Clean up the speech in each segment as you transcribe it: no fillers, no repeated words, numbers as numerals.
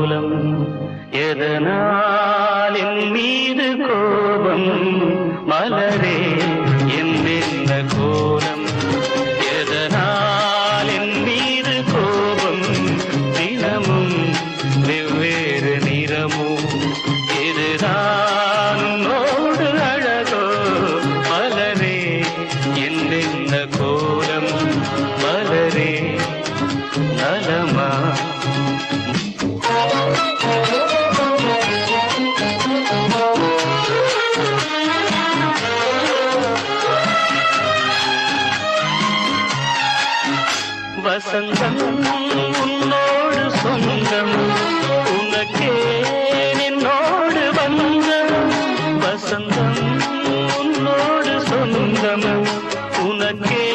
கோலம் எதனால் என் மீது கோபம் மலரே என்ன கோலம் எதனால் என் மீது கோபம் தினமும் வெவ்வேறு நிறமும் இதுதான் உன்னோடு அழகோ மலரே என்ன கோலம் மலரே நலமா வசந்தம் உன்னோடு சொந்தம் உனக்கே என்னோடு வந்தம் வசந்தம் உன்னோடு சொந்தம் உனக்கே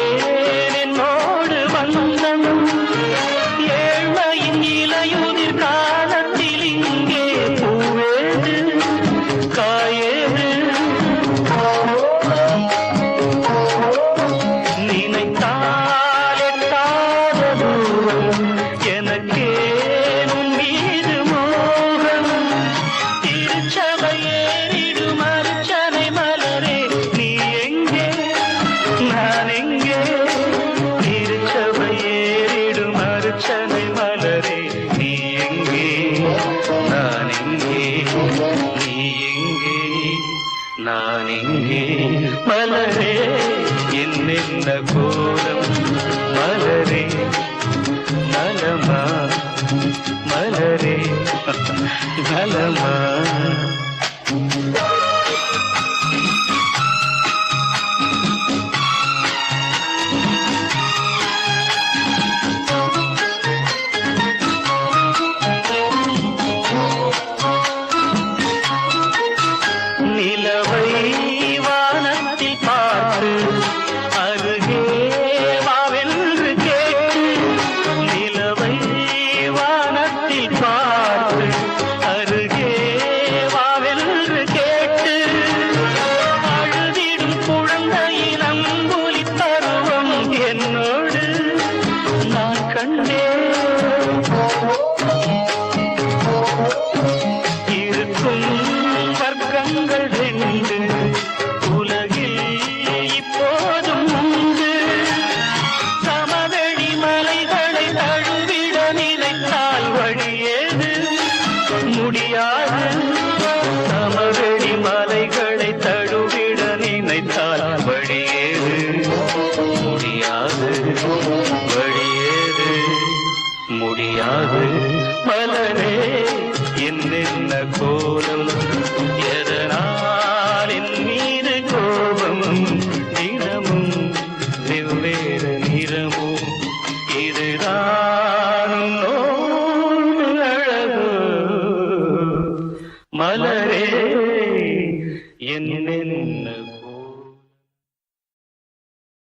என்னோடு வந்தம் ஏழ்மையின் இலையுதிர் காலத்தில் இங்கே பூவேது காயேது நினைத்தால் எட்டாத தூரம் எனக்கே உன் மீது மோகம் திருச்சபை ஏறிடும் அர்ச்சனை மலரே நீ எங்கே நான் எங்கே திருச்சபை ஏறிடும் அர்ச்சனை மலரே நீ எங்கே நான் எங்கே நீ எங்கே நான் எங்கே மலரே என்ன கோலம் மலரே நலமா மலரே நலமா நிலவை வானத்தில் பார்த்து அருகே வாவென்று கேட்டு நிலவை வானத்தில் பார்த்து அருகே வாவென்று கேட்டு அழுதிடும் குழந்தையின் அம்புலி பருவம் என்னோடு நான் கண்டேன் இருக்கும் வர்க்கங்கள் ரெண்டு உலகில் இப்போதும் உண்டு சமவெளி மலைகளை தழுவிட நினைத்தால் வழியேது முடியாது சமவெளி மலைகளை தழுவிட நினைத்தால் வழியேது முடியாது வழியேது முடியாது மலரே என்ன கோலம்